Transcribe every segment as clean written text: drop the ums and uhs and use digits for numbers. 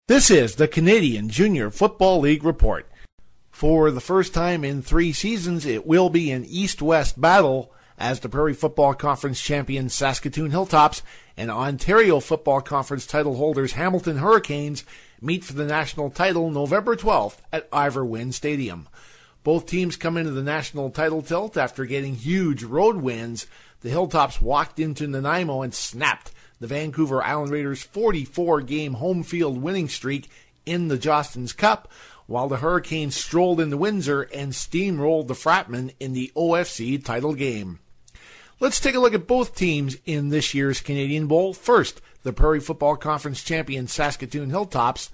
This is the Canadian Junior Football League Report. For the first time in 3 seasons, it will be an east-west battle as the Prairie Football Conference champions Saskatoon Hilltops and Ontario Football Conference title holders Hamilton Hurricanes meet for the national title November 12th at Ivor Wynne Stadium. Both teams come into the national title tilt after getting huge road wins. The Hilltops walked into Nanaimo and snapped the Vancouver Island Raiders' 44-game home field winning streak in the Jostens Cup, while the Hurricanes strolled into Windsor and steamrolled the Fratmen in the OFC title game. Let's take a look at both teams in this year's Canadian Bowl. First, the Prairie Football Conference champion Saskatoon Hilltops.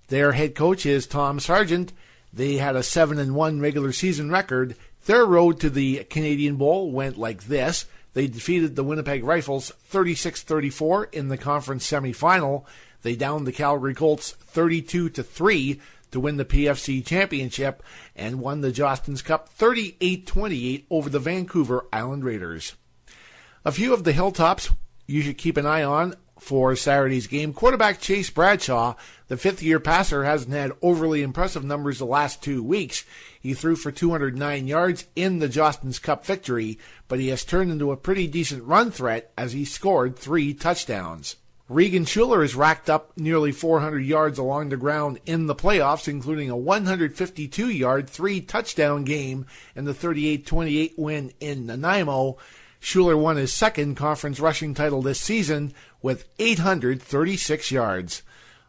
Their head coach is Tom Sargent. They had a 7-1 regular season record. Their road to the Canadian Bowl went like this. They defeated the Winnipeg Rifles 36-34 in the conference semifinal. They downed the Calgary Colts 32-3 to win the PFC championship and won the Jostens Cup 38-28 over the Vancouver Island Raiders. A few of the Hilltops you should keep an eye on for Saturday's game. Quarterback Chase Bradshaw, the fifth-year passer, hasn't had overly impressive numbers the last 2 weeks. He threw for 209 yards in the Jostens Cup victory, but he has turned into a pretty decent run threat as he scored 3 touchdowns. Regan Schuler has racked up nearly 400 yards along the ground in the playoffs, including a 152-yard, 3-touchdown game and the 38-28 win in Nanaimo. Schuler won his second conference rushing title this season with 836 yards.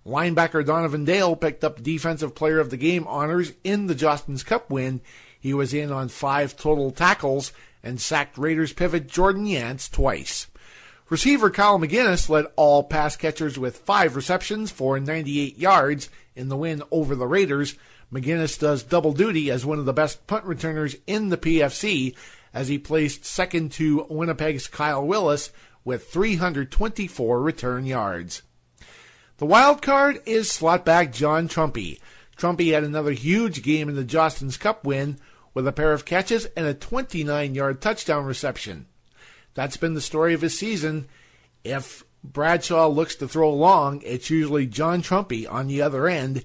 Linebacker Donovan Dale picked up Defensive Player of the Game honors in the Jostens Cup win. He was in on 5 total tackles and sacked Raiders pivot Jordan Yance twice. Receiver Kyle McGinnis led all pass catchers with 5 receptions for 98 yards in the win over the Raiders. McGinnis does double duty as one of the best punt returners in the PFC as he placed second to Winnipeg's Kyle Willis with 324 return yards. The wild card is slot back John Trumpy. Trumpy had another huge game in the Jostens Cup win with a pair of catches and a 29-yard touchdown reception. That's been the story of his season. If Bradshaw looks to throw long, it's usually John Trumpy on the other end.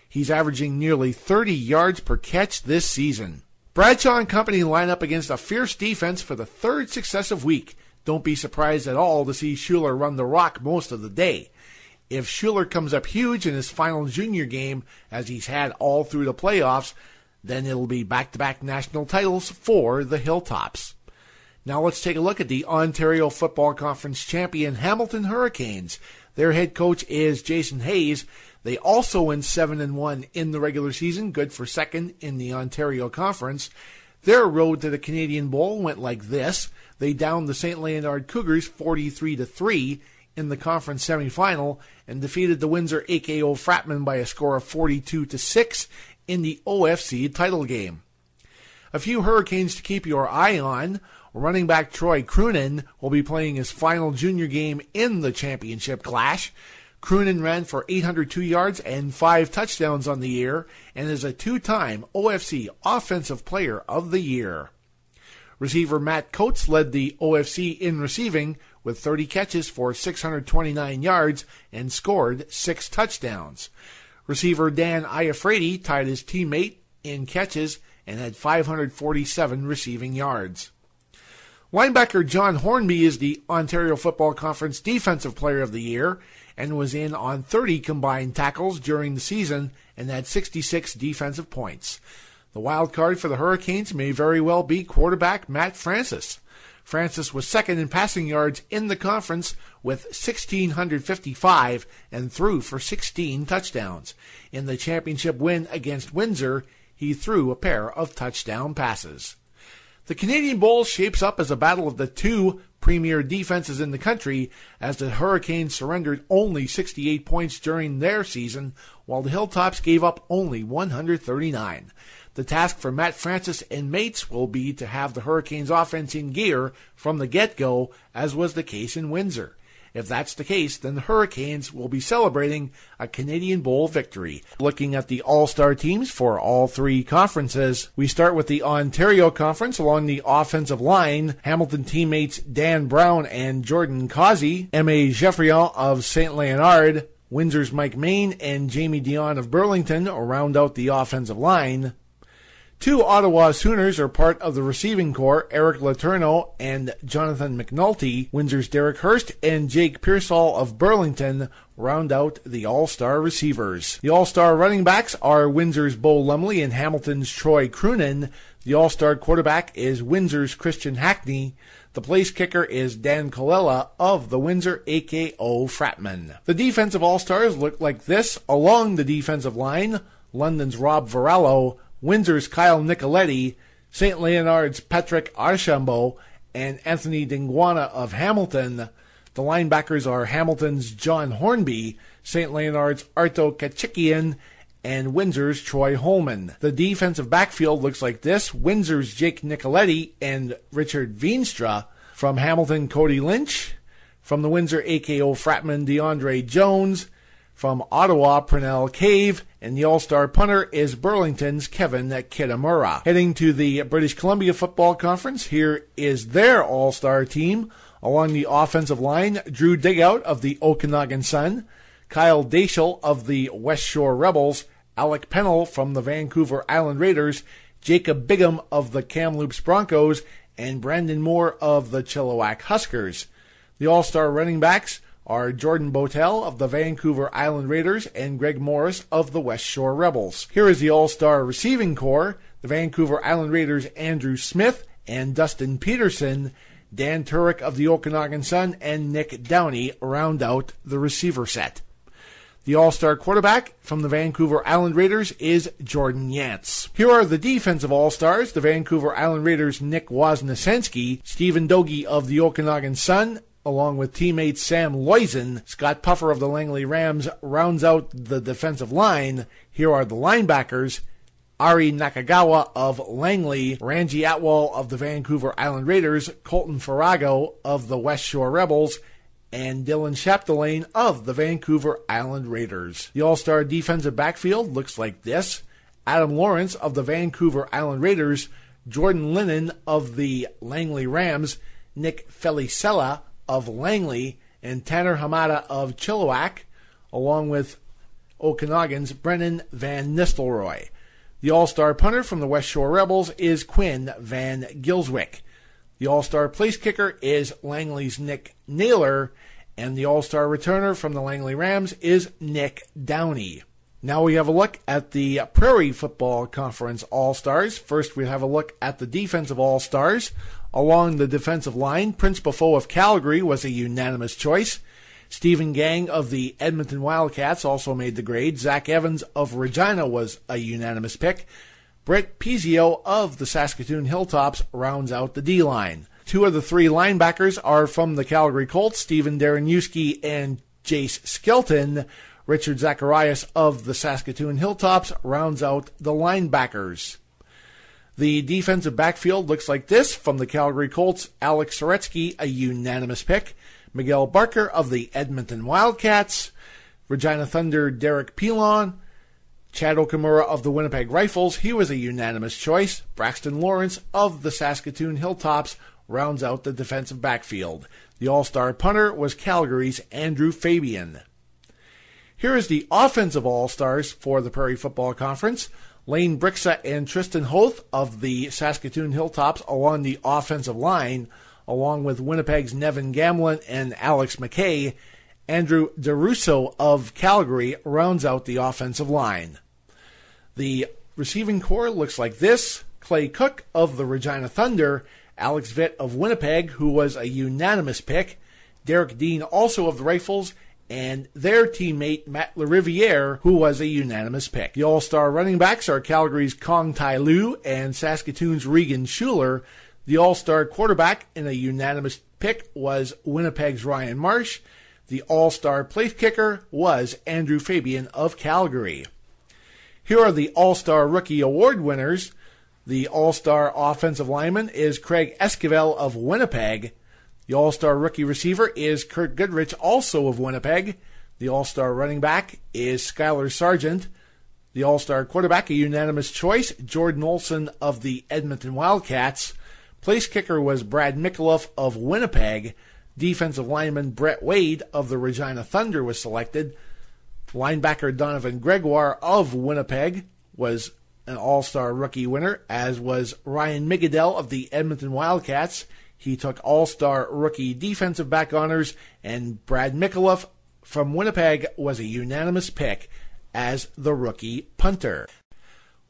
He's averaging nearly 30 yards per catch this season. Bradshaw and company line up against a fierce defense for the 3rd successive week. Don't be surprised at all to see Schuler run the rock most of the day. If Schuler comes up huge in his final junior game, as he's had all through the playoffs, then it'll be back-to-back national titles for the Hilltops. Now let's take a look at the Ontario Football Conference champion Hamilton Hurricanes. Their head coach is Jason Hayes. They also went 7-1 in the regular season, good for second in the Ontario Conference. Their road to the Canadian Bowl went like this. They downed the St. Leonard Cougars 43-3 in the conference semifinal and defeated the Windsor AKO Fratmen by a score of 42-6 in the OFC title game. A few Hurricanes to keep your eye on. Running back Troy Croonan will be playing his final junior game in the championship clash. Croonan ran for 802 yards and 5 touchdowns on the year and is a 2-time OFC Offensive Player of the Year. Receiver Matt Coates led the OFC in receiving with 30 catches for 629 yards and scored 6 touchdowns. Receiver Dan Iafredi tied his teammate in catches and had 547 receiving yards. Linebacker John Hornby is the Ontario Football Conference Defensive Player of the Year and was in on 30 combined tackles during the season and had 66 defensive points. The wild card for the Hurricanes may very well be quarterback Matt Francis. Francis was second in passing yards in the conference with 1,655 and threw for 16 touchdowns. In the championship win against Windsor, he threw a pair of touchdown passes. The Canadian Bowl shapes up as a battle of the 2 premier defenses in the country as the Hurricanes surrendered only 68 points during their season, while the Hilltops gave up only 139. The task for Matt Francis and mates will be to have the Hurricanes offense in gear from the get-go, as was the case in Windsor. If that's the case, then the Hurricanes will be celebrating a Canadian Bowl victory. Looking at the all-star teams for all 3 conferences, we start with the Ontario Conference. Along the offensive line, Hamilton teammates Dan Brown and Jordan Causey, M.A. Geoffrion of St. Leonard, Windsor's Mike Main and Jamie Dion of Burlington round out the offensive line. 2 Ottawa Sooners are part of the receiving corps, Eric Letourneau and Jonathan McNulty. Windsor's Derek Hurst and Jake Pearsall of Burlington round out the all-star receivers. The all-star running backs are Windsor's Bo Lumley and Hamilton's Troy Croonan. The all-star quarterback is Windsor's Christian Hackney. The place kicker is Dan Colella of the Windsor AKO Fratman. The defensive all-stars look like this along the defensive line: London's Rob Varallo, Windsor's Kyle Nicoletti, St. Leonard's Patrick Archambault, and Anthony Dingwana of Hamilton. The linebackers are Hamilton's John Hornby, St. Leonard's Arto Kachikian, and Windsor's Troy Holman. The defensive backfield looks like this: Windsor's Jake Nicoletti and Richard Veenstra. From Hamilton, Cody Lynch. From the Windsor AKO Fratman, DeAndre Jones. From Ottawa, Pernell Cave, and the all-star punter is Burlington's Kevin Kitamura. Heading to the British Columbia Football Conference, here is their all-star team. Along the offensive line, Drew Digout of the Okanagan Sun, Kyle Daischel of the West Shore Rebels, Alec Pennell from the Vancouver Island Raiders, Jacob Bigham of the Kamloops Broncos, and Brandon Moore of the Chilliwack Huskers. The all-star running backs are Jordan Botel of the Vancouver Island Raiders and Greg Morris of the West Shore Rebels. Here is the all-star receiving corps: the Vancouver Island Raiders' Andrew Smith and Dustin Peterson, Dan Turek of the Okanagan Sun, and Nick Downey round out the receiver set. The all-star quarterback from the Vancouver Island Raiders is Jordan Yance. Here are the defensive all-stars: the Vancouver Island Raiders' Nick Wozniacki, Stephen Dogie of the Okanagan Sun, along with teammate Sam Loizen. Scott Puffer of the Langley Rams rounds out the defensive line. Here are the linebackers: Ari Nakagawa of Langley, Ranji Atwal of the Vancouver Island Raiders, Colton Farrago of the West Shore Rebels, and Dylan Chapdelaine of the Vancouver Island Raiders. The all-star defensive backfield looks like this: Adam Lawrence of the Vancouver Island Raiders, Jordan Lennon of the Langley Rams, Nick Felicella of Langley, and Tanner Hamada of Chilliwack, along with Okanagan's Brennan Van Nistelrooy. The all-star punter from the West Shore Rebels is Quinn Van Gilswick. The all-star place kicker is Langley's Nick Naylor, and the all-star returner from the Langley Rams is Nick Downey. Now we have a look at the Prairie Football Conference All-Stars. First, we have a look at the defensive All-Stars. Along the defensive line, Prince Buffo of Calgary was a unanimous choice. Stephen Gang of the Edmonton Wildcats also made the grade. Zach Evans of Regina was a unanimous pick. Brett Pizio of the Saskatoon Hilltops rounds out the D-line. 2 of the 3 linebackers are from the Calgary Colts: Stephen Dareniewski and Jace Skelton. Richard Zacharias of the Saskatoon Hilltops rounds out the linebackers. The defensive backfield looks like this: from the Calgary Colts, Alex Soretsky, a unanimous pick. Miguel Barker of the Edmonton Wildcats. Regina Thunder, Derek Pilon. Chad Okamura of the Winnipeg Rifles, he was a unanimous choice. Braxton Lawrence of the Saskatoon Hilltops rounds out the defensive backfield. The all-star punter was Calgary's Andrew Fabian. Here is the offensive all-stars for the Prairie Football Conference: Lane Brixa and Tristan Hoth of the Saskatoon Hilltops along the offensive line, along with Winnipeg's Nevin Gamlin and Alex McKay. Andrew DeRusso of Calgary rounds out the offensive line. The receiving corps looks like this: Clay Cook of the Regina Thunder, Alex Vitt of Winnipeg, who was a unanimous pick, Derek Dean also of the Rifles, and their teammate Matt LaRiviere, who was a unanimous pick. The all-star running backs are Calgary's Kong Tai Lu and Saskatoon's Regan Schuler. The all-star quarterback in a unanimous pick was Winnipeg's Ryan Marsh. The all-star place kicker was Andrew Fabian of Calgary. Here are the all-star rookie award winners. The all-star offensive lineman is Craig Esquivel of Winnipeg. The all-star rookie receiver is Kurt Goodrich, also of Winnipeg. The all-star running back is Skylar Sargent. The all-star quarterback, a unanimous choice, Jordan Olson of the Edmonton Wildcats. Place kicker was Brad Mikuloff of Winnipeg. Defensive lineman Brett Wade of the Regina Thunder was selected. Linebacker Donovan Gregoire of Winnipeg was an All-Star rookie winner, as was Ryan Migadell of the Edmonton Wildcats. He took All-Star rookie defensive back honors, and Brad Mikuloff from Winnipeg was a unanimous pick as the rookie punter.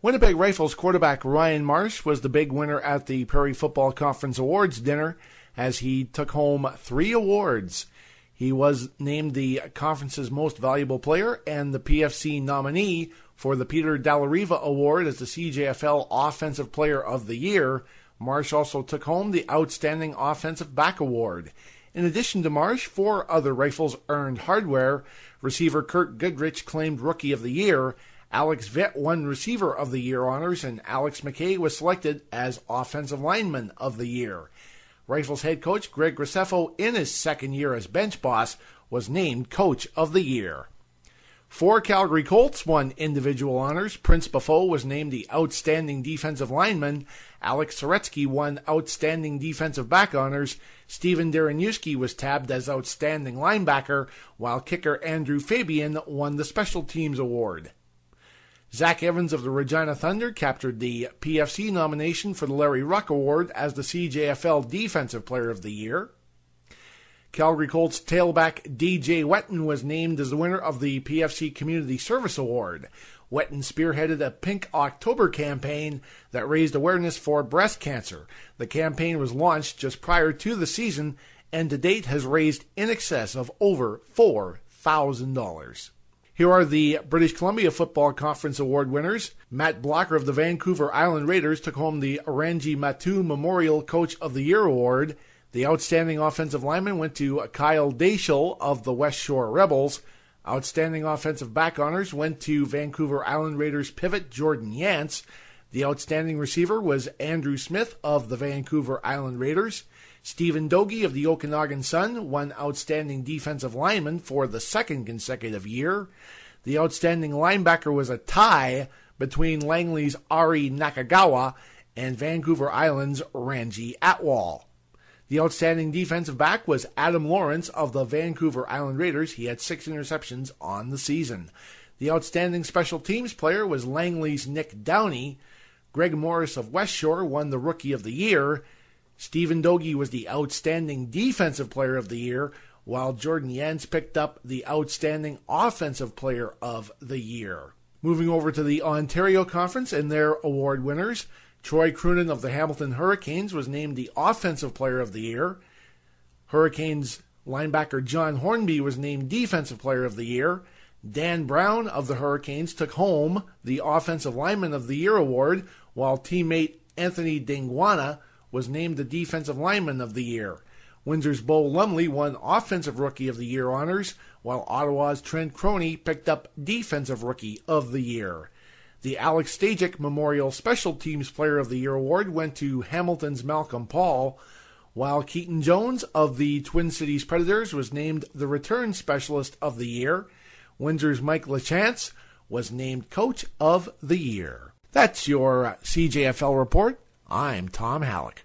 Winnipeg Rifles quarterback Ryan Marsh was the big winner at the Prairie Football Conference Awards dinner, as he took home 3 awards. He was named the conference's most valuable player and the PFC nominee for the Peter Dallariva Award as the CJFL Offensive Player of the Year. Marsh also took home the Outstanding Offensive Back Award. In addition to Marsh, 4 other Rifles earned hardware. Receiver Kurt Goodrich claimed Rookie of the Year. Alex Vett won Receiver of the Year honors, and Alex McKay was selected as Offensive Lineman of the Year. Rifles head coach Greg Graceffo, in his second year as bench boss, was named Coach of the Year. 4 Calgary Colts won individual honors. Prince Buffo was named the Outstanding Defensive Lineman. Alex Soretsky won Outstanding Defensive Back honors. Steven Dareniewski was tabbed as Outstanding Linebacker, while kicker Andrew Fabian won the Special Teams Award. Zach Evans of the Regina Thunder captured the PFC nomination for the Larry Ruck Award as the CJFL Defensive Player of the Year. Calgary Colts tailback DJ Wetton was named as the winner of the PFC Community Service Award. Wetton spearheaded a Pink October campaign that raised awareness for breast cancer. The campaign was launched just prior to the season and to date has raised in excess of over $4,000. Here are the British Columbia Football Conference Award winners. Matt Blocker of the Vancouver Island Raiders took home the Rangi Matu Memorial Coach of the Year Award. The Outstanding Offensive Lineman went to Kyle Daischel of the West Shore Rebels. Outstanding Offensive Back honors went to Vancouver Island Raiders pivot Jordan Yance. The Outstanding Receiver was Andrew Smith of the Vancouver Island Raiders. Stephen Dogie of the Okanagan Sun won Outstanding Defensive Lineman for the second consecutive year. The Outstanding Linebacker was a tie between Langley's Ari Nakagawa and Vancouver Island's Rangi Atwal. The Outstanding Defensive Back was Adam Lawrence of the Vancouver Island Raiders. He had 6 interceptions on the season. The Outstanding Special Teams Player was Langley's Nick Downey. Greg Morris of West Shore won the Rookie of the Year. Stephen Dogie was the Outstanding Defensive Player of the Year, while Jordan Yance picked up the Outstanding Offensive Player of the Year. Moving over to the Ontario Conference and their award winners, Troy Croonan of the Hamilton Hurricanes was named the Offensive Player of the Year. Hurricanes linebacker John Hornby was named Defensive Player of the Year. Dan Brown of the Hurricanes took home the Offensive Lineman of the Year award, while teammate Anthony Dingwana was named the Defensive Lineman of the Year. Windsor's Bo Lumley won Offensive Rookie of the Year honors, while Ottawa's Trent Croney picked up Defensive Rookie of the Year. The Alex Stajic Memorial Special Teams Player of the Year award went to Hamilton's Malcolm Paul, while Keaton Jones of the Twin Cities Predators was named the Return Specialist of the Year. Windsor's Mike LaChance was named Coach of the Year. That's your CJFL report. I'm Tom Hallick.